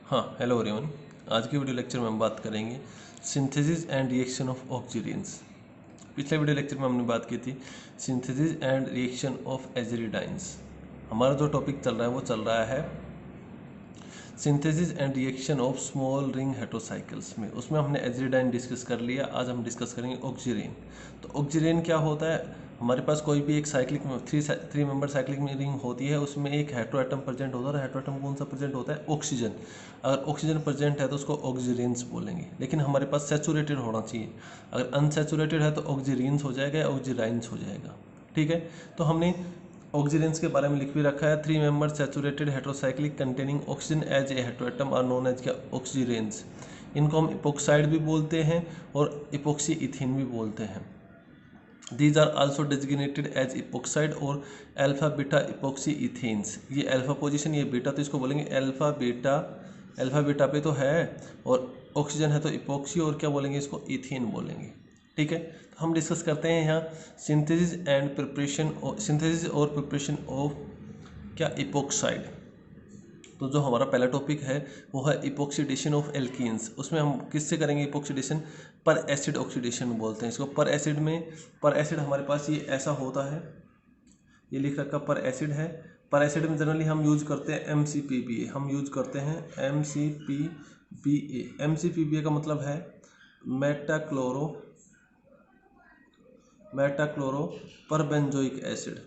हाँ, hello everyone. आज के वीडियो लेक्चर में हम बात करेंगे सिंथेसिस एंड रिएक्शन ऑफ ऑक्सीडेंस। पिछले वीडियो लेक्चर में हमने बात की थी सिंथेसिस एंड रिएक्शन ऑफ एजिरिडाइंस। हमारा जो टॉपिक चल रहा है वो चल रहा है synthesis and reaction of small ring heterocycles में। उसमें हमने एजिरिडाइन डिस्कस कर लिया। आज हम डिस्कस करेंगे ऑक्सीरेन। तो ऑक्सीरेन क्या होता है? हमारे पास कोई भी एक cyclic three member cyclic ring होती है, उसमें एक हेटेरोएटम प्रेजेंट होता है और हेटेरोएटम कौन सा प्रेजेंट होता है? ऑक्सीजन। अगर ऑक्सीजन प्रेजेंट है तो उसको ऑक्सीरेंस बोलेंगे, लेकिन हमारे पास सैचुरेटेड होना चाहिए। अगर अनसैचुरेटेड है तो ऑक्सीरेंस हो जाएगा या ऑक्सीराइंस हो जाएगा। ठीक है, तो हमने ऑक्सीडेंस के बारे में लिख भी रखा है। 3 member saturated heterocyclic containing oxygen as a heteroatom are known as क्या? ऑक्सीडेंस। इनको हम इपोक्साइड भी बोलते हैं और इपोक्सी इथीन भी बोलते हैं। These are also designated as epoxide और अल्फा बीटा इपोक्सी इथेन्स। ये अल्फा पोजीशन, ये बीटा, तो इसको बोलेंगे अल्फा बीटा। अल्फा बीटा पे तो है और ऑक्सीजन है तो इपोक्सी, और क्या बोलेंगे? इसको इथेन बोलेंगे। ठीक है, तो हम डिस्कस करते हैं यहाँ सिंथेसिस एंड प्रिपरेशन, सिंथेसिस और प्रिपरेशन ऑफ क्या? इपोक्साइड। तो जो हमारा पहला टॉपिक है वो है इपोक्सीडेशन ऑफ एल्कीन्स। उसमें हम किससे करेंगे इपोक्सीडेशन? पर एसिड ऑक्सीडेशन बोलते हैं इसको। पर एसिड में, पर एसिड हमारे पास ये ऐसा होता है, ये लिख रखा पर एसिड है। पर एसिड में जनरली हम यूज करते हैं MCPBA। हम यूज करते हैं MCPBA। MCPBA का मतलब है meta chloro perbenzoic acid.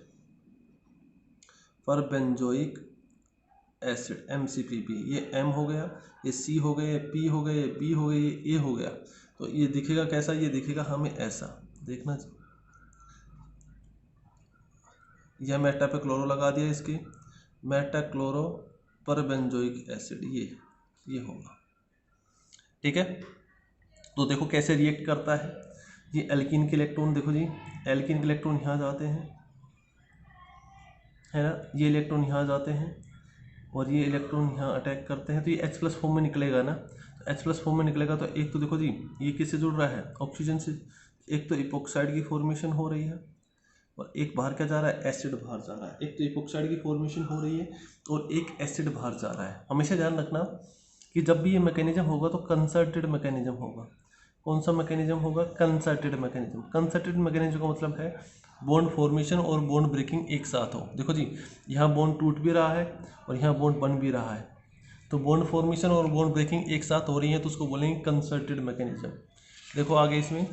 Perbenzoic acid MCPB। ये M हो गया, ये C हो गया, ये P हो गया, ये B हो गया, ये A हो गया। तो ये दिखेगा कैसा? ये दिखेगा हमें ऐसा। देखना, यह मेटा पे क्लोरो लगा दिया, इसके मेटाक्लोरो परबेंजोइक एसिड, ये होगा। ठीक है, तो देखो कैसे रिएक्ट करता है। ये एल्कीन के इलेक्ट्रॉन, देखो जी, एल्कीन के इलेक्ट्रॉन यहाँ जाते हैं, है ना, ये इलेक्ट्रॉन यहाँ जाते हैं और ये इलेक्ट्रॉन यहाँ अटैक करते हैं, तो ये H+ फॉर्म में निकलेगा ना। तो H+ फॉर्म में निकलेगा तो एक तो देखो जी, ये किससे जुड़ रहा है? ऑक्सीजन से। एक तो इपोक्साइड की फॉर्मेशन हो रही है और एक बाहर क्या जा रहा है? एसिड बाहर जा रहा है। एक तो इपोक्साइड की फॉर्मेशन हो रही है और एक एसिड बाहर जा रहा है। हमेशा ध्यान रखना कि जब भी ये मैकेनिज्म होगा तो कंसर्टेड मैकेनिज्म होगा। कौन सा मैकेनिज्म होगा? Concerted mechanism. कंसर्टेड मैकेनिज्म का मतलब है बॉन्ड फॉर्मेशन और बॉन्ड ब्रेकिंग एक साथ हो। देखो जी, यहाँ बॉन्ड टूट भी रहा है और यहाँ बॉन्ड बन भी रहा है, तो बॉन्ड फॉर्मेशन और बॉन्ड ब्रेकिंग एक साथ हो रही है, तो उसको बोलेंगे कंसर्टेड मैकेनिज्म। देखो आगे, इसमें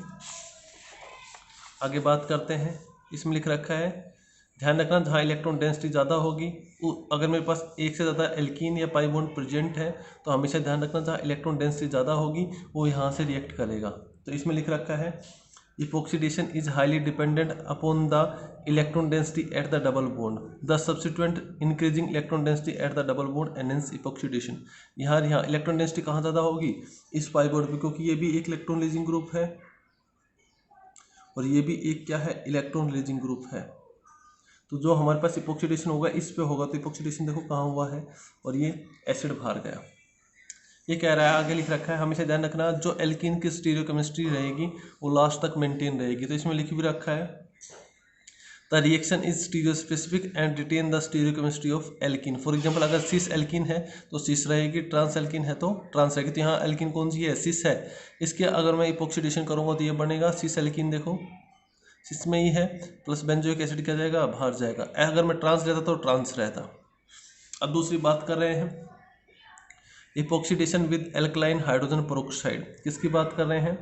आगे बात करते हैं। इसमें लिख रखा है, ध्यान रखना, जहाँ इलेक्ट्रॉन डेंसिटी ज़्यादा होगी, अगर मेरे पास एक से ज़्यादा एल्कीन या पाई बॉन्ड प्रेजेंट है तो हमेशा ध्यान रखना जहाँ इलेक्ट्रॉन डेंसिटी ज़्यादा होगी वो यहाँ से रिएक्ट करेगा। तो इसमें लिख रखा है epoxidation is highly dependent upon the electron density at the double bond, the substituent increasing electron density at the double bond enhance epoxidation. यहाँ इलेक्ट्रॉन डेंसिटी कहाँ ज़्यादा होगी? इस पाई बॉन्ड पे, क्योंकि ये भी एक इलेक्ट्रॉन लीजिंग ग्रुप है और ये भी एक क्या है? इलेक्ट्रॉन रिलीजिंग ग्रुप है। तो जो हमारे पास इपोक्सीडेशन होगा इस पे होगा, तो इपोक्सीडेशन देखो कहाँ हुआ है और ये एसिड बाहर गया। ये कह रहा है, आगे लिख रखा है, हमेशा ध्यान रखना जो एल्कीन की स्टीरियोकेमिस्ट्री रहेगी वो लास्ट तक मेंटेन रहेगी। तो इसमें लिख भी रखा है the reaction is stereo specific and retain the stereochemistry of alkene. For example, अगर सिस एल्कीन है तो सिस रहेगी, ट्रांस एल्कीन है तो ट्रांस रहेगी। तो यहाँ एल्कीन कौन सी है? सिस है। इसके अगर मैं इपोक्सीडेशन करूँगा तो ये बनेगा सिस एल्कीन। देखो सिस में ही है, प्लस बेंजोइक एसिड क्या जाएगा? बाहर जाएगा। अगर मैं ट्रांस रहता तो ट्रांस रहता। अब दूसरी बात कर रहे हैं इपोक्सीडेशन विद एल्कलाइन हाइड्रोजन पेरोक्साइड। किसकी बात कर रहे हैं?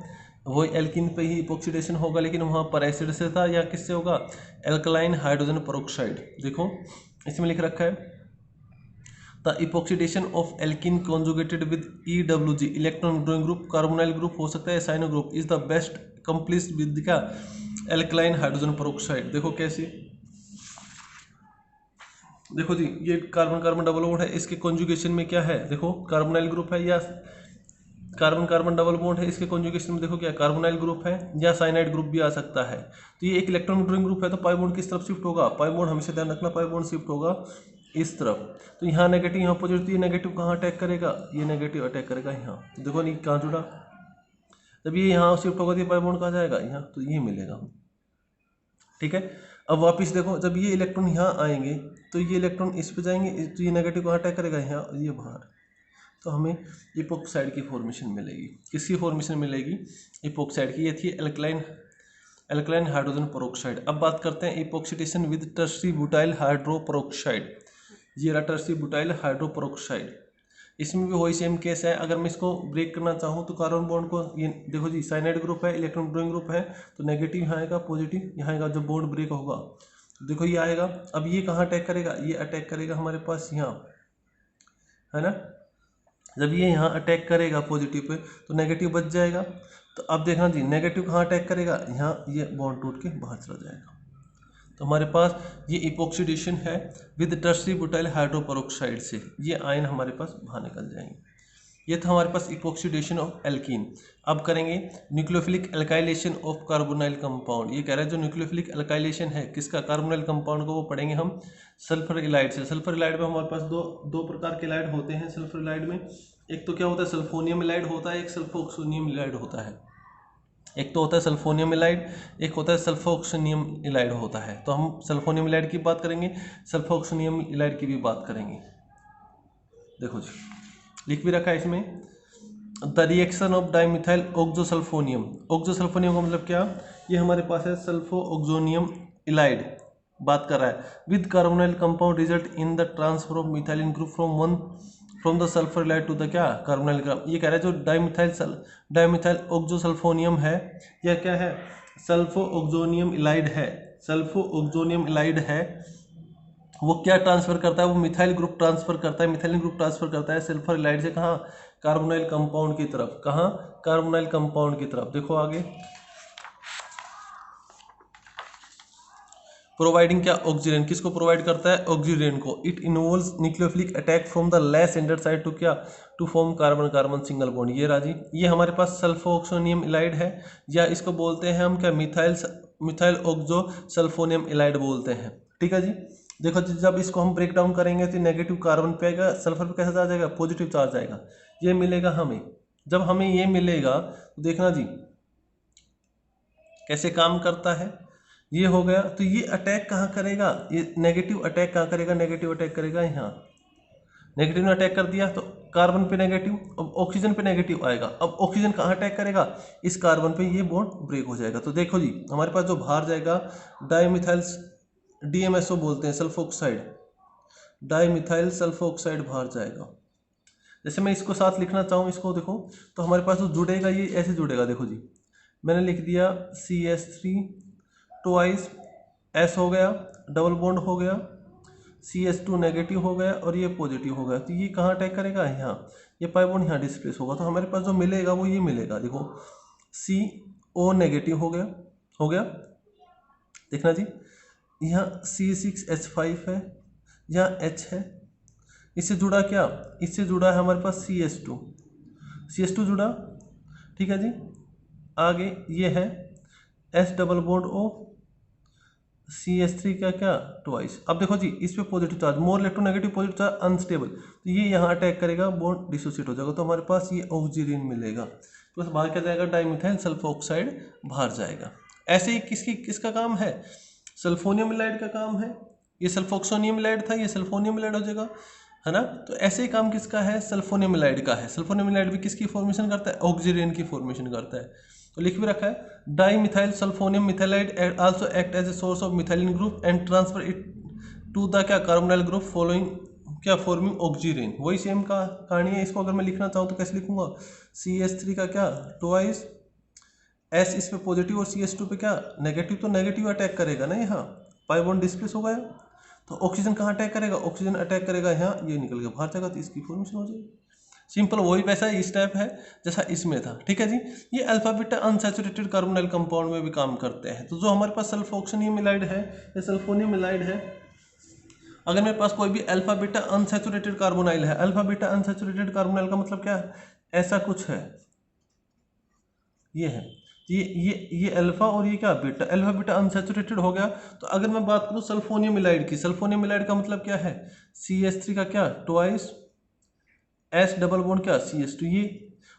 वही एल्कीन पे ही इपोक्सीडेशन होगा, लेकिन वहाँ पर एसिड से था, या किससे होगा? Alkaline hydrogen peroxide. देखो इसमें लिख रखा है the epoxidation of alkene conjugated with EWG electron withdrawing group, carbonyl group हो सकता है, cyano group, is the best complete with क्या? Alkaline hydrogen peroxide. देखो कैसे, देखो जी, ये कार्बन कार्बन डबल बॉन्ड है, इसके कॉन्जुगेशन में क्या है? देखो कार्बोनाइल ग्रुप है, या कार्बन कार्बन डबल बॉन्ड है, इसके कॉन्जुगेशन में देखो क्या? कार्बोनाइल ग्रुप है या साइनाइड ग्रुप भी आ सकता है। तो ये एक इलेक्ट्रॉन विड्रॉइंग ग्रुप है, तो पाई बॉन्ड किस तरफ शिफ्ट होगा? पाई बॉन्ड हमेशा ध्यान रखना, पाई बॉन्ड शिफ्ट होगा इस तरफ। तो यहाँ नेगेटिव, यहाँ पॉजिटिव, ये नेगेटिव कहाँ अटैक करेगा? ये नेगेटिव अटैक करेगा यहाँ। देखो नहीं कहाँ जुड़ा, जब ये यहाँ शिफ्ट होगा तो ये पाई बॉन्ड कहाँ जाएगा? यहाँ, तो ये मिलेगा। ठीक है, अब वापस देखो, जब ये इलेक्ट्रॉन यहाँ आएंगे तो ये इलेक्ट्रॉन इस पे जाएंगे, तो ये नेगेटिव कहाँ अटैक करेगा? यहाँ, ये बाहर। तो हमें इपोक्साइड की फॉर्मेशन मिलेगी। किसकी फॉर्मेशन मिलेगी? इपोक्साइड की। ये थी एल्कलाइन हाइड्रोजन पेरोक्साइड। अब बात करते हैं इपोक्सीडेशन विद टर्शरी ब्यूटाइल हाइड्रोपेरोक्साइड। ये रहा टर्शरी ब्यूटाइल हाइड्रोपेरोक्साइड। इसमें भी वही सेम केस है। अगर मैं इसको ब्रेक करना चाहूँ तो कार्बन बॉन्ड को, ये देखो जी साइनाइड ग्रुप है, इलेक्ट्रॉन विड्रॉइंग ग्रुप है, तो नेगेटिव यहाँ आएगा, पॉजिटिव यहाँ आएगा। जब बॉन्ड ब्रेक होगा तो देखो ये आएगा। अब ये कहाँ अटैक करेगा? ये अटैक करेगा हमारे पास यहाँ, है ना। जब ये यहाँ अटैक करेगा पॉजिटिव पे तो नेगेटिव बच जाएगा। तो अब देखना जी नेगेटिव कहाँ अटैक करेगा? यहाँ, ये बॉन्ड टूट के बाहर चला जाएगा। तो हमारे पास ये इपोक्सीडेशन है विद टर्शरी ब्यूटाइल हाइड्रोपेरोक्साइड से, ये आयन हमारे पास बाहर निकल जाएंगे। ये था हमारे पास इपोक्सीडेशन ऑफ एल्कीन। अब करेंगे nucleophilic alkylation of carbonyl compound. ये कह रहा है जो न्यूक्लियोफिलिक एल्काइलेशन है किसका? कार्बोनाइल कंपाउंड को, वो पढ़ेंगे हम सल्फर इलाइड से। सल्फर इलाइड में हमारे पास दो प्रकार के इलाइड होते हैं सल्फर इलाइड में। एक तो क्या होता है? सल्फोनियम इलाइड होता है, एक सल्फोक्सोनियम इलाइड होता है। एक तो होता है सल्फोनियम इलाइड, एक होता है सल्फोक्सोनियम इलाइड होता है। तो हम सल्फोनियम इलाइड की बात करेंगे, सल्फोक्सोनियम इलाइड की भी बात करेंगे। देखो जी लिख भी रखा है इसमें, द रिएक्शन ऑफ डाइमिथाइल ऑक्सोसल्फोनियम। ऑक्सोसल्फोनियम का मतलब क्या? ये हमारे पास है सल्फोऑक्सोनियम इलाइड बात कर रहा है with carbonyl compound result in the transfer of methylene group from the sulphur ylide to the क्या? Carbonyl group. ये कह रहा है जो डाइमिथाइल ऑक्सोसल्फोनियम है, यह क्या है? सल्फोऑक्सोनियम इलाइड है। सल्फोऑक्सोनियम इलाइड है, वो क्या ट्रांसफर करता है? वो मिथाइल ग्रुप ट्रांसफर करता है, मिथाइलिन ग्रुप ट्रांसफर करता है सल्फर इलाइड से। कहाँ? कार्बोनाइल कंपाउंड की तरफ। कहाँ? कार्बोनाइल कंपाउंड की तरफ। देखो आगे, प्रोवाइडिंग क्या? ऑक्सीजन। किसको प्रोवाइड करता है? ऑक्सीजन को। It involves nucleophilic attack from the less hindered side to क्या? To form carbon carbon single bond. ये राजी, ये हमारे पास सल्फोऑक्सोनियम इलाइड है, या इसको बोलते हैं हम क्या? मिथाइल ऑक्सोसल्फोनियम इलाइड बोलते हैं। ठीक है जी। देखो जब इसको हम ब्रेक डाउन करेंगे तो नेगेटिव कार्बन पे आएगा, सल्फर पे कैसा चार्ज आएगा? पॉजिटिव चार्ज आएगा। ये मिलेगा हमें। जब हमें ये मिलेगा तो देखना जी कैसे काम करता है। ये हो गया, तो ये अटैक कहाँ करेगा? ये नेगेटिव अटैक कहाँ करेगा? नेगेटिव अटैक करेगा यहाँ। नेगेटिव ने अटैक कर दिया तो कार्बन पे नेगेटिव, अब ऑक्सीजन पे नेगेटिव आएगा। अब ऑक्सीजन कहाँ अटैक करेगा? इस कार्बन पे, ये बॉन्ड ब्रेक हो जाएगा। तो देखो जी हमारे पास जो बाहर जाएगा डाइमिथाइल, DMSO बोलते हैं, सल्फोक्साइड, डाइमिथाइल सल्फोक्साइड बाहर जाएगा। जैसे मैं इसको साथ लिखना चाहूँ, इसको देखो तो हमारे पास जो जुड़ेगा ये ऐसे जुड़ेगा। देखो जी मैंने लिख दिया CH3 ट्वाइस, S हो गया, डबल बॉन्ड हो गया, CH2 नेगेटिव हो गया और ये पॉजिटिव हो गया। तो ये कहाँ अटैक करेगा? यहाँ। ये पाई बॉन्ड यहाँ डिस्प्लेस होगा। तो हमारे पास जो मिलेगा वो ये मिलेगा। देखो CO नेगेटिव हो गया। देखना जी यहाँ C6H5 है, यहाँ H है। इससे जुड़ा क्या? इससे जुड़ा है हमारे पास CH2 जुड़ा। ठीक है जी। आगे ये है S double bond O, CH3 का क्या? ट्वाइस। अब देखो जी इस पे positive charge, more electronegative positive charge unstable, तो ये यहाँ अटैक करेगा, बॉन्ड डिसोसिएट हो जाएगा। तो हमारे पास ये ऑक्सीजन मिलेगा। तो बस बाहर क्या जाएगा? डाइमिथाइल सल्फोक्साइड बाहर जाएगा। ऐसे ही किसका काम है? सल्फोनियम इलाइड का काम है। ये सल्फोक्सोनियम इलाइड था, ये सल्फोनियम इलाइड हो जाएगा, है ना। तो ऐसे ही काम किसका है? सल्फोनियम इलाइड का है। सल्फोनियम इलाइड भी किसकी फॉर्मेशन करता है? ऑक्सीजन की फॉर्मेशन करता है। तो लिख भी रखा है dimethyl sulphonium methylide also act as a source of methylene group and transfer it to the क्या? कार्बोनाइल ग्रुप फॉलोइंग क्या? Forming oxygen. वही सेम का कहानी है। इसको अगर मैं लिखना चाहूँ तो कैसे लिखूंगा? CH3 का क्या? ट्वाइस, S इस पे पॉजिटिव और CH2 पे क्या? नेगेटिव। तो नेगेटिव अटैक करेगा ना यहाँ, पाई बॉन्ड डिस्प्लेस हो गया। तो ऑक्सीजन कहाँ अटैक करेगा? ऑक्सीजन अटैक करेगा यहाँ, ये निकल के बाहर जाएगा, तो इसकी फॉर्मेशन हो जाएगी। सिंपल वही वैसा इस टाइप है जैसा इसमें था। ठीक है जी। ये alpha beta unsaturated carbonyl compound में भी काम करते हैं। तो जो हमारे पास सल्फोक्सोनियम इलाइड है या सल्फोनियम इलाइड है, अगर मेरे पास कोई भी अल्फा बीटा अनसैचुरेटेड कार्बोनाइल है, अल्फा बीटा अनसैचुरेटेड कार्बोनाइल का मतलब क्या है? ऐसा कुछ है, ये है ये अल्फा और ये क्या? बीटा। अल्फा बीटा अनसैचुरेटेड हो गया। तो अगर मैं बात करूँ सल्फोनियम इलाइड की, सल्फोनियम इलाइड का मतलब क्या है? CH3 का क्या? ट्वाइस, S डबल बॉन्ड क्या? CH2 ये।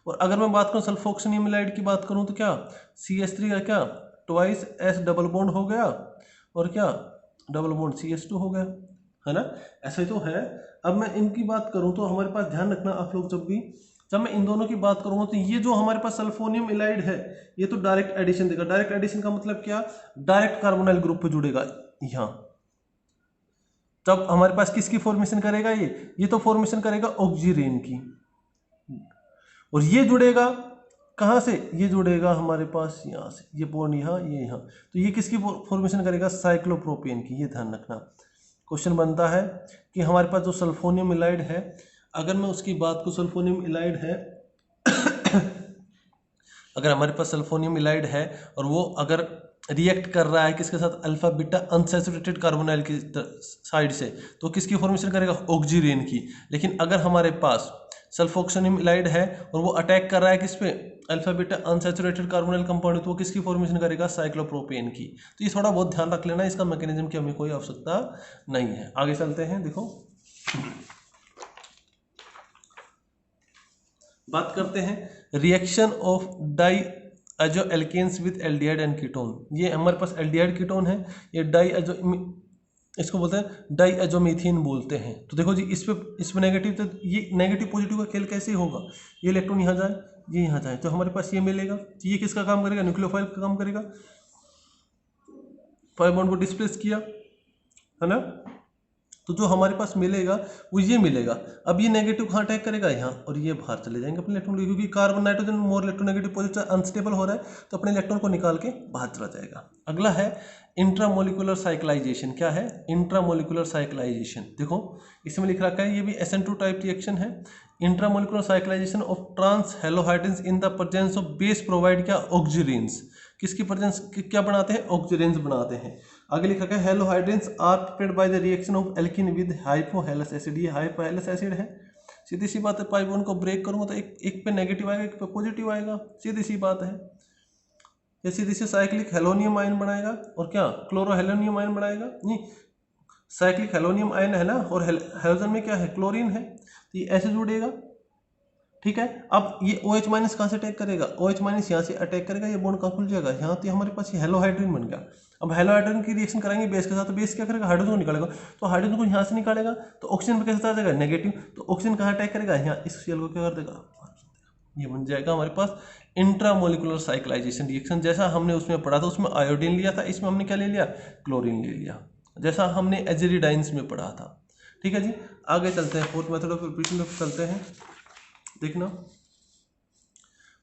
और अगर मैं बात करूँ सल्फोक्सोनियम इलाइड की बात करूँ तो क्या? CH3 का क्या? ट्वाइस, S डबल बॉन्ड हो गया और क्या? डबल बॉन्ड CH2 हो गया, है ना। ऐसा ही तो है। अब मैं इनकी बात करूं तो हमारे पास ध्यान रखना आप लोग, जब मैं इन दोनों की बात करूंगा तो ये जो हमारे पास सल्फोनियम इलाइड है ये तो डायरेक्ट एडिशन देगा। डायरेक्ट एडिशन का मतलब क्या, डायरेक्ट कार्बोनाइल ग्रुप पे जुड़ेगा यहाँ। तब हमारे पास किसकी फॉर्मेशन करेगा, ये तो फॉर्मेशन करेगा ऑक्सीरेन की। और ये जुड़ेगा कहाँ से, ये जुड़ेगा हमारे पास यहाँ से, ये बॉन्ड यहाँ, ये यहाँ, तो ये किसकी फॉर्मेशन करेगा, साइक्लोप्रोपेन की। ये ध्यान रखना। क्वेश्चन बनता है कि हमारे पास जो सल्फोनियम इलाइड है, अगर मैं उसकी बात को, सल्फोनियम इलाइड है अगर हमारे पास सल्फोनियम इलाइड है और वो अगर रिएक्ट कर रहा है किसके साथ, अल्फा बीटा अनसैचुरेटेड कार्बोनाइल की साइड से, तो किसकी फॉर्मेशन करेगा, ऑक्सीरेन की। लेकिन अगर हमारे पास सल्फोक्सोनियम इलाइड है और वो अटैक कर रहा है किस पे, alpha beta unsaturated carbonyl compound, तो वो किसकी फॉर्मेशन करेगा, साइक्लोप्रोपेन की। तो ये थोड़ा बहुत ध्यान रख लेना, इसका मैकेनिज्म की हमें कोई आवश्यकता नहीं है। आगे चलते हैं। देखो बात करते हैं reaction of diazo alkanes with aldehyde and ketone. ये हमारे पास एल्डिहाइड कीटोन है, ये डाई एजो, इसको बोलते हैं डाई एजोमीथेन बोलते हैं। तो देखो जी इस पे नेगेटिव, तो ये नेगेटिव पॉजिटिव का खेल कैसे होगा, ये इलेक्ट्रॉन यहाँ जाए, ये यहाँ जाए, तो हमारे पास ये मिलेगा। तो ये किसका काम करेगा, न्यूक्लियोफाइल का काम करेगा। 5 बॉन्ड को डिस्प्लेस किया है ना, तो जो हमारे पास मिलेगा वो ये मिलेगा। अब ये नेगेटिव कहाँ अटैक करेगा, यहाँ, और ये बाहर चले जाएंगे अपने इलेक्ट्रॉन, क्योंकि carbon nitrogen more electronegative positive unstable हो रहा है, तो अपने इलेक्ट्रॉन को निकाल के बाहर चला जाएगा। अगला है इंट्रामोलिकुलर साइक्लाइजेशन। क्या है, इंट्रामोलिकुलर साइक्लाइजेशन। देखो इसमें लिख रखा है, ये भी SN2 टाइप रिएक्शन है। Intramolecular cyclization of trans halohydrins in the presence of base provide क्या, ऑक्सीरेंस। किसकी प्रेजेंस, क्या बनाते हैं, ऑक्सीरेंस बनाते हैं। आगे लिखा है halohydrins are prepared by the reaction of alkene with hypohalous acid. ये हाइपोहेलस एसिड है। सीधी सी बात है, पाई बॉन्ड को ब्रेक करूंगा तो एक पे नेगेटिव आएगा, एक पे पॉजिटिव आएगा, सीधी सी बात है। ये सीधी सी साइक्लिक हेलोनियम आयन बनाएगा और क्या, क्लोरोहेलोनियम आयन बनाएगा। नहीं, साइक्लिक हेलोनियम आयन है ना, और हेलोजन में क्या है, क्लोरीन है, तो ये ऐसे जुड़ेगा। ठीक है, अब ये OH माइनस कहाँ से अटैक करेगा, OH माइनस यहाँ से अटैक करेगा, ये बॉन्ड कहाँ खुल जाएगा, यहाँ। तो हमारे पास ये हेलोहाइड्रिन बन गया। अब हेलोहाइड्रिन की रिएक्शन कराएंगे बेस के साथ, तो बेस क्या करेगा, हाइड्रोजन को निकालेगा। तो हाइड्रोजन को यहाँ से निकालेगा तो ऑक्सीजन पे कैसे आ जाएगा, नेगेटिव। तो ऑक्सीजन कहाँ अटैक करेगा, यहाँ, इस शेल को क्या कर देगा, ये बन जाएगा हमारे पास इंट्रामोलिकुलर साइक्लाइजेशन रिएक्शन। जैसा हमने उसमें पढ़ा था, उसमें आयोडीन लिया था, इसमें हमने क्या ले लिया, क्लोरीन ले लिया, जैसा हमने एजेरिडाइंस में पढ़ा था। ठीक है जी, आगे चलते हैं, फोर्थ मेथड ऑफ प्रिपरेशन पे चलते हैं। देखना,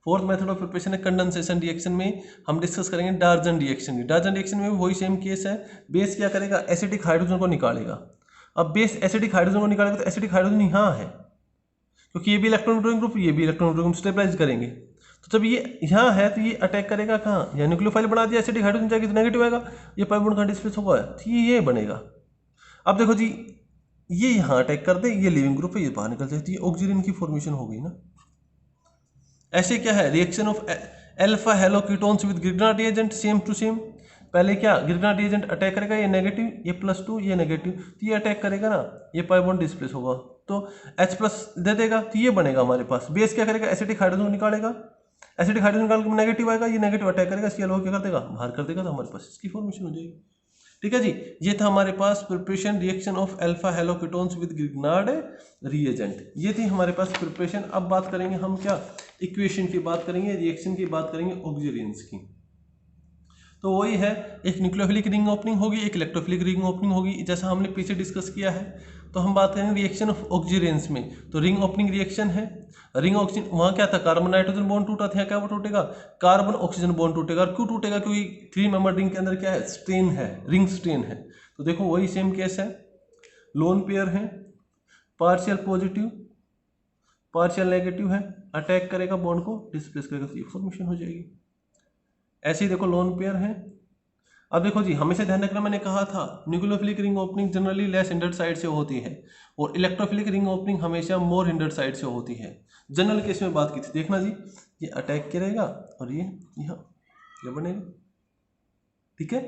फोर्थ मेथड ऑफ प्रिपरेशन है कंडेंसेशन रिएक्शन में हम डिस्कस करेंगे डार्जन रिएक्शन की। डार्जन रिएक्शन में वही सेम केस है, बेस क्या करेगा, एसिडिक हाइड्रोजन को निकालेगा। अब बेस एसिडिक हाइड्रोजन को निकालेगा तो एसिडिक हाइड्रोजन यहाँ है, क्योंकि ये भी इलेक्ट्रॉन ड्रॉइंग ग्रुप, ये भी इलेक्ट्रॉन ड्रॉइंग स्टेबलाइज करेंगे। तो जब ये यहाँ है तो ये अटैक करेगा कहाँ, या न्यूक्लियोफाइल बना दिया, एसिडिक हाइड्रोजन जाएगी तो नेगेटिव आएगा, ये पाई बॉन्ड कहाँ डिस्प्लेस होगा, तो ये बनेगा। अब देखो जी, ये यहाँ अटैक कर दे, ये लिविंग ग्रुप है, ये बाहर निकल जाए, तो ये ऑक्सीजन की फॉर्मेशन हो गई ना। ऐसे क्या है, reaction of alpha halo ketones with Grignard reagent, same to same. पहले क्या, ग्रिग्नार्ड रिएजेंट अटैक करेगा, ये नेगेटिव, ये +2, ये नेगेटिव, तो ये अटैक करेगा ना, ये पाई बॉन्ड डिस्प्लेस होगा, तो H+ दे देगा, तो ये बनेगा हमारे पास। बेस क्या करेगा, एसिडिक हाइड्रोजन निकालेगा, एसिडिक हाइड्रोजन निकाल के नेगेटिव आएगा, ये नेगेटिव अटैक करेगा, ClO क्या कर देगा, बाहर कर देगा, तो हमारे पास इसकी फॉर्मेशन हो जाएगी। ठीक है जी, ये था हमारे पास preparation reaction of alpha halo ketones with Grignard reagent, ये थी हमारे पास प्रिपरेशन। अब बात करेंगे हम क्या, इक्वेशन की बात करेंगे, रिएक्शन की बात करेंगे, ऑक्सीरेंस की। तो वही है, एक न्यूक्लियोफिलिक रिंग ओपनिंग होगी, एक इलेक्ट्रोफिलिक रिंग ओपनिंग होगी, जैसा हमने पीछे डिस्कस किया है। तो हम बात करेंगे रिएक्शन ऑफ ऑक्सीरेंस में, तो रिंग ओपनिंग रिएक्शन है। रिंग ऑक्सीजन, वहाँ क्या था, कार्बन नाइट्रोजन बॉन्ड टूटा था, क्या वो टूटेगा, कार्बन ऑक्सीजन बॉन्ड टूटेगा। क्यों टूटेगा, क्योंकि 3 मेंबर रिंग के अंदर क्या है, स्ट्रेन है, रिंग स्ट्रेन है। तो देखो वही सेम केस है, लोन पेयर है, पार्शियल पॉजिटिव पार्शियल नेगेटिव है, अटैक करेगा बॉन्ड को, डिस्प्लेस करेगा, तो ये फॉर्मेशन हो जाएगी। ऐसे ही देखो लोन पेयर है। अब देखो जी, हमेशा ध्यान रखना, मैंने कहा था nucleophilic ring opening generally less hindered side से होती है और इलेक्ट्रोफिलिक रिंग ओपनिंग हमेशा मोर हिंडर्ड साइड से होती है। जनरल केस में बात की थी, देखना जी, ये अटैक करेगा और ये यहाँ ये बनेगा। ठीक है,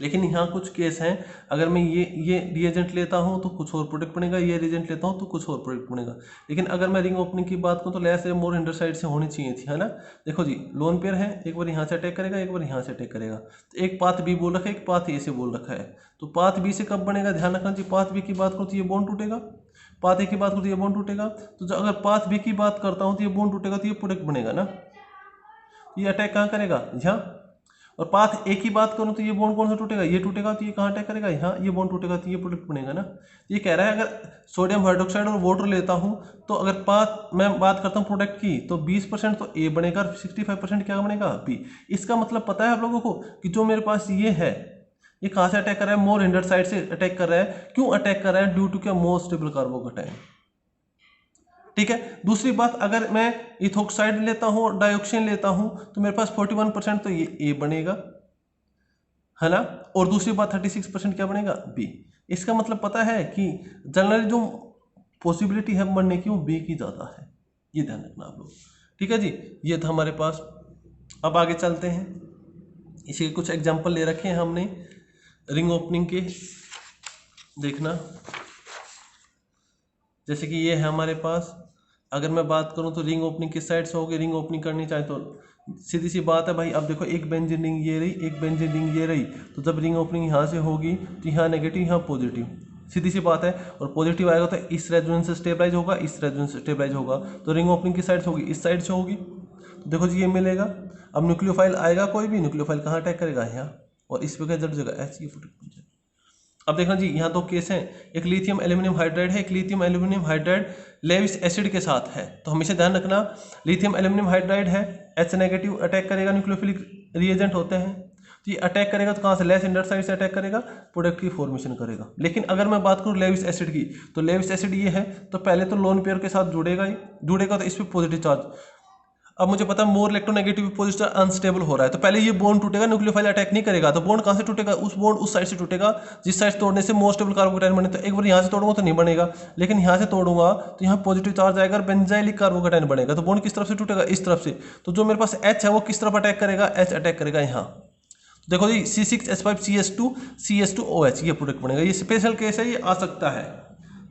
लेकिन यहाँ कुछ केस हैं, अगर मैं ये रिएजेंट लेता हूँ तो कुछ और प्रोडक्ट बनेगा, ये रिएजेंट लेता हूँ तो कुछ और प्रोडक्ट बनेगा। लेकिन अगर मैं रिंग ओपनिंग की बात करूँ तो लेस या मोर हिंडर साइड से होनी चाहिए थी, है ना। देखो जी, लोन पेयर है, एक बार यहाँ से अटैक करेगा, एक बार यहाँ से अटैक करेगा। तो एक पाथ बी बोल रखा है, एक पाथ ए से बोल रखा है। तो पाथ बी से कब बनेगा, ध्यान रखना जी। पाथ बी की बात करूँ तो ये बॉन्ड टूटेगा, पाथ ए की बात करूँ तो ये बॉन्ड टूटेगा। तो जो अगर पाथ बी की बात करता हूँ तो ये बॉन्ड टूटेगा, तो ये प्रोडक्ट बनेगा ना। ये अटैक कहाँ करेगा, यहाँ। और पाथ ए की बात करूं तो ये बॉन्ड कौन सा टूटेगा, ये टूटेगा, तो ये कहाँ अटैक करेगा, यहाँ। ये बॉन्ड टूटेगा तो ये प्रोडक्ट बनेगा ना। ये कह रहा है अगर सोडियम हाइड्रोक्साइड और वाटर लेता हूं तो अगर पाथ मैं बात करता हूं प्रोडक्ट की तो 20% तो ए बनेगा, 65% क्या बनेगा, बी। इसका मतलब पता है आप लोगों को कि जो मेरे पास ये है, ये कहाँ से अटैक कर रहा है, मोर हिंडर साइड से अटैक कर रहा है। क्यों अटैक कर रहा है, ड्यू टू क्या, मोर स्टेबल कार्बोकेटाइन। ठीक है। दूसरी बात, अगर मैं इथोक्साइड लेता हूं और डाइऑक्सिन लेता हूं तो मेरे पास 41% तो ये ए बनेगा, है ना। और दूसरी बात 36% क्या बनेगा, बी। इसका मतलब पता है कि जनरली जो पॉसिबिलिटी है बनने की वो बी की ज़्यादा है, ये ध्यान रखना आप लोग। ठीक है जी, ये था हमारे पास। अब आगे चलते हैं, इसी के कुछ एग्जाम्पल ले रखे हैं हमने रिंग ओपनिंग के, देखना। जैसे कि ये है हमारे पास, अगर मैं बात करूं तो रिंग ओपनिंग किस साइड से होगी, रिंग ओपनिंग करनी चाहे तो सीधी सी बात है भाई। अब देखो, एक बेंजीन रिंग ये रही, एक बेंजीन रिंग ये रही, तो जब रिंग ओपनिंग यहाँ से होगी तो यहाँ नेगेटिव, यहाँ पॉजिटिव, सीधी सी बात है। और पॉजिटिव आएगा तो इस रेजोनेंस से स्टेबलाइज होगा, इस रेजोनेंस से स्टेबलाइज होगा। तो रिंग ओपनिंग किस साइड से होगी, इस साइड से होगी। तो देखो जी, ये मिलेगा। अब न्यूक्लियोफाइल आएगा, कोई भी न्यूक्लियोफाइल कहाँ अटैक करेगा, यहाँ। और इस पे क्या जड़ जगह ऐसी प्रोडक्ट। अब देखना जी, यहाँ दो केस हैं, एक लिथियम एल्यूमिनियम हाइड्राइड है, एक lithium aluminium hydride Lewis acid के साथ है। तो हमेशा ध्यान रखना, लिथियम एल्यूमिनियम हाइड्राइड है, H नेगेटिव अटैक करेगा, न्यूक्लियोफिलिक रिएजेंट होते हैं। तो ये अटैक करेगा तो कहाँ से, लेस हिंडर साइड से अटैक करेगा, प्रोडक्ट की फॉर्मेशन करेगा। लेकिन अगर मैं बात करूँ लेविस एसिड की, तो लेविस एसिड ये है, तो पहले तो लोन पेयर के साथ जुड़ेगा ही, जुड़ेगा तो इस पर पॉजिटिव चार्ज। अब मुझे पता है मोर इलेक्ट्रोनेगेटिव पॉजिटिव अनस्टेबल हो रहा है, तो पहले ये बॉन्ड टूटेगा, न्यूक्लियोफाइल अटैक नहीं करेगा। तो बॉन्ड कहाँ से टूटेगा, उस बॉन्ड उस साइड से टूटेगा जिस साइड तोड़ने से मोर स्टेबल कार्बोकेटाइन बने। तो एक बार यहाँ से तोड़ूंगा तो नहीं बनेगा, लेकिन यहाँ से तोड़ूंगा तो यहाँ पॉजिटिव चार्ज आएगा और बेंजाइलिक कार्बोकेटाइन बनेगा। तो बॉन्ड किस तरफ से टूटेगा, इस तरफ से। तो जो मेरे पास H है वो किस तरफ अटैक करेगा, H अटैक करेगा यहाँ। देखो जी, C6H5CH2OH ये प्रोडक्ट बनेगा। ये स्पेशल केस है, ये आ सकता है।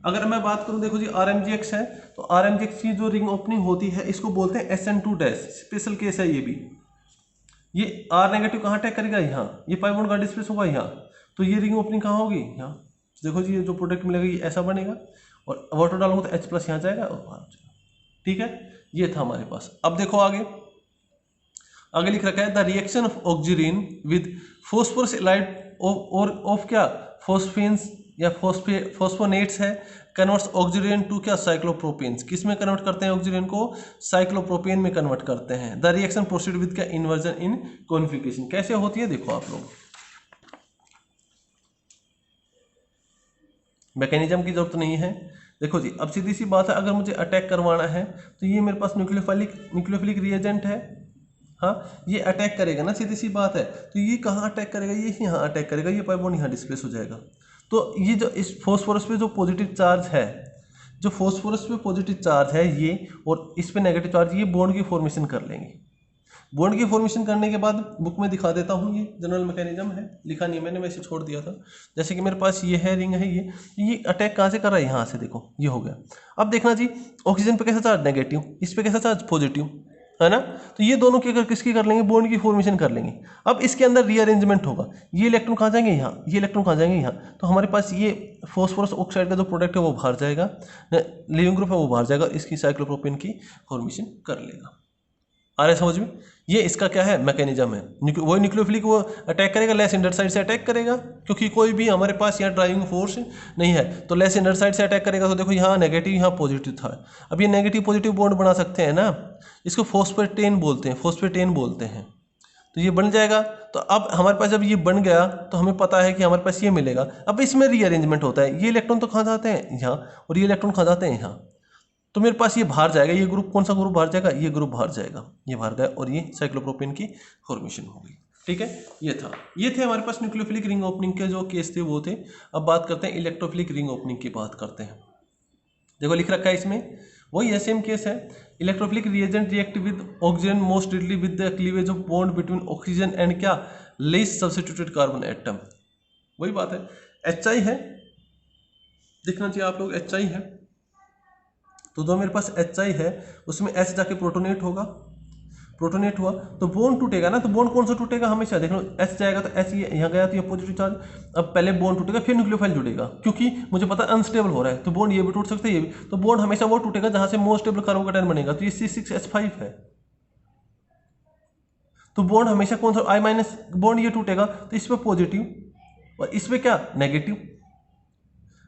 अगर मैं बात करूं, देखो जी, RMGX है, तो RMGX की जो रिंग ओपनिंग होती है इसको बोलते हैं SN2-, स्पेशल केस है ये भी। ये R नेगेटिव कहाँ अटैक करेगा, यहाँ। ये पाई बॉन्ड का डिस्प्लेस होगा यहाँ, तो ये रिंग ओपनिंग कहाँ होगी, यहाँ। देखो जी, ये जो प्रोडक्ट मिलेगा ये ऐसा बनेगा, और वाटर डालूंगा तो H+ यहाँ जाएगा और बाहर जाएगा। ठीक है, ये था हमारे पास। अब देखो आगे, आगे लिख रखा है the reaction of oxygen with phosphorus allied of क्या, फॉस्फेन्स या फॉस्फोनेट्स है, कन्वर्ट्स ऑक्सीजन टू क्या, साइक्लोप्रोपेन्स। किस में कन्वर्ट करते हैं ऑक्सीजन को, साइक्लोप्रोपेन में कन्वर्ट करते हैं। द रिएक्शन प्रोसीड विद क्या, इन्वर्जन इन कॉन्फिगरेशन। कैसे होती है देखो आप लोग, मैकेनिज्म की जरूरत नहीं है। देखो जी, अब सीधी सी बात है, अगर मुझे अटैक करवाना है तो ये मेरे पास न्यूक्लियोफिलिक रिएजेंट है, हाँ, ये अटैक करेगा ना, सीधी सी बात है। तो ये कहाँ अटैक करेगा, ये यहाँ अटैक करेगा, ये पाई बॉन्ड यहाँ डिस्प्लेस हो जाएगा। तो ये जो इस फॉस्फोरस पे जो पॉजिटिव चार्ज है, जो फॉस्फोरस पे पॉजिटिव चार्ज है ये, और इस पे नेगेटिव चार्ज, ये बॉन्ड की फॉर्मेशन कर लेंगे। बॉन्ड की फॉर्मेशन करने के बाद बुक में दिखा देता हूँ, ये जनरल मैकेनिज्म है, लिखा नहीं मैंने, वैसे छोड़ दिया था। जैसे कि मेरे पास ये है, रिंग है, ये अटैक कहाँ से कर रहा है, यहाँ से। देखो ये हो गया। अब देखना जी, ऑक्सीजन पे कैसा चार्ज, नेगेटिव, इस पे कैसा चार्ज, पॉजिटिव, है ना। तो ये दोनों की किसकी कर लेंगे, बॉन्ड की फॉर्मेशन कर लेंगे। अब इसके अंदर रीअरेंजमेंट होगा, ये इलेक्ट्रॉन कहाँ जाएंगे, यहाँ, ये इलेक्ट्रॉन कहाँ जाएंगे, यहाँ। तो हमारे पास ये फॉस्फोरस ऑक्साइड का जो प्रोडक्ट है वो बाहर जाएगा, लिविंग ग्रुप है वो बाहर जाएगा, इसकी साइक्लोप्रोपेन की फॉर्मेशन कर लेगा। आ रहा है समझ में, ये इसका क्या है, मैकेनिज्म है। वही न्यूक्लियोफिलिक वो अटैक करेगा, लेस इंडर साइड से अटैक करेगा, क्योंकि कोई भी हमारे पास यहाँ ड्राइविंग फोर्स नहीं है, तो लेस इंडर साइड से अटैक करेगा। तो देखो यहाँ नेगेटिव, यहाँ पॉजिटिव था। अब ये नेगेटिव पॉजिटिव बॉन्ड बना सकते हैं ना, इसको फॉस्फेटेन बोलते हैं, फॉस्फेटेन बोलते हैं। तो ये बन जाएगा। तो अब हमारे पास जब ये बन गया तो हमें पता है कि हमारे पास ये मिलेगा। अब इसमें रीअरेंजमेंट होता है, ये इलेक्ट्रॉन तो कहाँ जाते हैं, यहाँ, और ये इलेक्ट्रॉन कहाँ जाते हैं, यहाँ। तो मेरे पास ये बाहर जाएगा, ये ग्रुप, कौन सा ग्रुप बाहर जाएगा, ये ग्रुप बाहर जाएगा, ये बाहर गया, और ये साइक्लोप्रोपेन की फॉर्मेशन होगी। ठीक है, ये थे हमारे पास न्यूक्लियोफिलिक रिंग ओपनिंग के जो केस थे वो थे। अब बात करते हैं इलेक्ट्रोफिलिक रिंग ओपनिंग की बात करते हैं। देखो लिख रखा है इसमें, वही है, सेम केस है। Electrophilic reagent react with oxygen most relatedly with the cleavage of bond between oxygen and क्या, लेस सब्स्टिट्यूटेड कार्बन एटम। वही बात है, HI है, दिखना चाहिए आप लोग, HI है। तो जो मेरे पास HI है उसमें H जाके प्रोटोनेट होगा, प्रोटोनेट हुआ तो बॉन्ड टूटेगा ना, तो बॉन्ड कौन सा टूटेगा हमेशा, देख लो H जाएगा तो H ये यहाँ गया तो ये पॉजिटिव चार्ज, अब पहले बॉन्ड टूटेगा फिर न्यूक्लियोफाइल जुड़ेगा, क्योंकि मुझे पता है अनस्टेबल हो रहा है, तो बॉन्ड ये भी टूट सकता है ये भी, तो बॉन्ड हमेशा वो टूटेगा जहां से मोस्ट स्टेबल कार्बोकेटायन बनेगा, तो ये C6H5 है। तो बॉन्ड हमेशा कौन सा I- बॉन्ड ये टूटेगा तो इस पे पॉजिटिव और इस पे क्या नेगेटिव,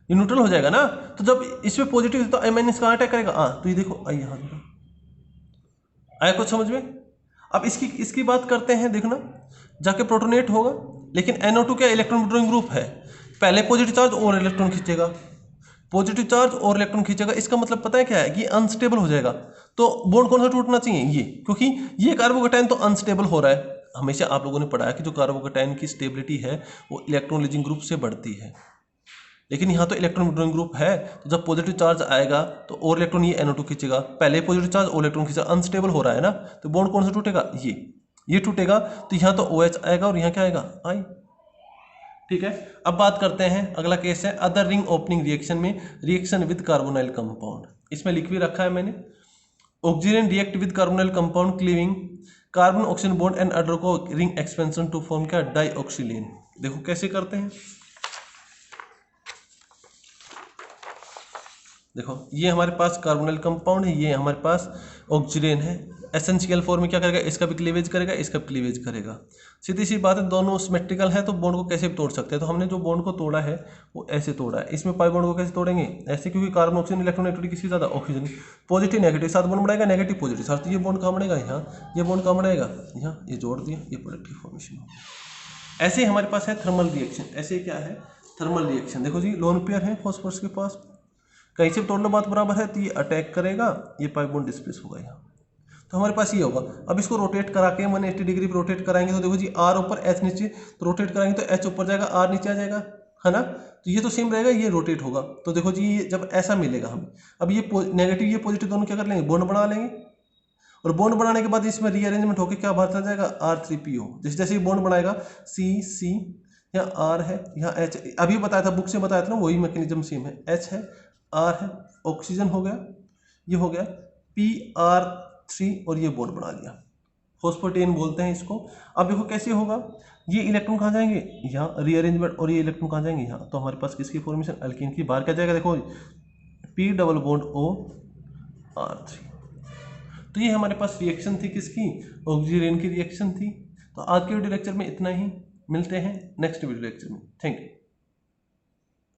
ये न्यूट्रल हो जाएगा ना, तो जब इस पे पॉजिटिव तो I- कहाँ अटैक करेगा, तो ये देखो आई यहाँ आया कुछ समझ में। अब इसकी बात करते हैं, देखना जाके प्रोटोनेट होगा, लेकिन NO2 क्या इलेक्ट्रॉन विड्रॉइंग ग्रुप है, पहले पॉजिटिव चार्ज और इलेक्ट्रॉन खींचेगा, पॉजिटिव चार्ज और इलेक्ट्रॉन खींचेगा, इसका मतलब पता है क्या है कि अनस्टेबल हो जाएगा। तो बॉन्ड कौन सा टूटना चाहिए, ये, क्योंकि ये कार्बोकेटायन तो अनस्टेबल हो रहा है। हमेशा आप लोगों ने पढ़ा है कि जो कार्बोकेटायन की स्टेबिलिटी है वो इलेक्ट्रॉन लीजिंग ग्रुप से बढ़ती है, लेकिन यहाँ तो इलेक्ट्रॉन विड्रॉइंग ग्रुप है, तो जब पॉजिटिव चार्ज आएगा तो और इलेक्ट्रॉन ये NO2 खींचेगा, पहले पॉजिटिव चार्ज और इलेक्ट्रॉन खींचेगा, अनस्टेबल हो रहा है ना, तो बॉन्ड कौन सा टूटेगा, ये टूटेगा, तो यहाँ तो OH आएगा और यहाँ क्या आएगा I। ठीक है, अब बात करते हैं अगला केस है अदर रिंग ओपनिंग रिएक्शन में रिएक्शन विद कार्बोनाइल कंपाउंड। इसमें लिख भी रखा है मैंने, oxygen react with carbonyl compound cleaving carbon oxygen bond and other को रिंग एक्सपेंशन टू फॉर्म क्या डाइऑक्सिलेन। देखो कैसे करते हैं, देखो ये हमारे पास कार्बोनाइल कंपाउंड है, ये हमारे पास ऑक्सीजन है, एसेंशियल फॉर्म में क्या करेगा, इसका भी क्लीवेज करेगा, इसका भी क्लीवेज करेगा। सीधी सी बात है, दोनों सिमेट्रिकल है तो बॉन्ड को कैसे भी तोड़ सकते हैं, तो हमने जो बॉन्ड को तोड़ा है वो ऐसे तोड़ा है। इसमें पाई बॉन्ड को कैसे तोड़ेंगे, ऐसे, क्योंकि कार्बन ऑक्सीजन इलेक्ट्रोनेगेटिविटी किसकी ज़्यादा, ऑक्सीजन, पॉजिटिव नेगेटिव साथ बॉन्ड बनाएगा, नेगेटिव पॉजिटिव साथ, तो ये बॉन्ड कहाँ बनेगा यहाँ, ये बॉन्ड कहाँ बनेगा यहाँ, ये जोड़ दिया, ये प्रोडक्टिव फॉर्मेशन हो गया। ऐसे ही हमारे पास है थर्मल रिएक्शन, ऐसे क्या है थर्मल रिएक्शन, देखो जी लोन पेयर है फॉस्फोरस के पास, कहीं से तोड़ना बात बराबर है, तो ये अटैक करेगा, ये पाई बॉन्ड डिस्प्लेस होगा यहाँ, तो हमारे पास ये होगा। अब इसको रोटेट करा के 180 डिग्री पर रोटेट कराएंगे तो देखो जी R ऊपर H नीचे, तो रोटेट कराएंगे तो H ऊपर जाएगा R नीचे आ जाएगा, है ना, तो ये तो सेम रहेगा, ये रोटेट होगा, तो देखो जी ये जब ऐसा मिलेगा हमें, अब ये नेगेटिव ये पॉजिटिव दोनों क्या कर लेंगे, बॉन्ड बना लेंगे, और बॉन्ड बनाने के बाद इसमें रीअरेंजमेंट होकर क्या बाहर चला जाएगा R3PO, जैसे जैसे ये बॉन्ड बनाएगा C यहाँ R है, यहाँ H, अभी बताया था बुक से बताया था ना, वही मैकेनिज्म सेम है, H है R है, ऑक्सीजन हो गया, ये हो गया PR3 और ये बॉन्ड बना लिया, फॉस्फोटेन बोलते हैं इसको। अब देखो कैसे होगा, ये इलेक्ट्रॉन कहाँ जाएंगे यहाँ रीअरेंजमेंट, और ये इलेक्ट्रॉन कहाँ जाएंगे यहाँ, तो हमारे पास किसकी फॉर्मेशन, अल्कीन की, बाहर क्या जाएगा देखो P double bond O R3। तो ये हमारे पास रिएक्शन थी किसकी, ऑक्सीजन की रिएक्शन थी। तो आज के वीडियो लेक्चर में इतना ही, मिलते हैं नेक्स्ट वीडियो लेक्चर में, थैंक यू।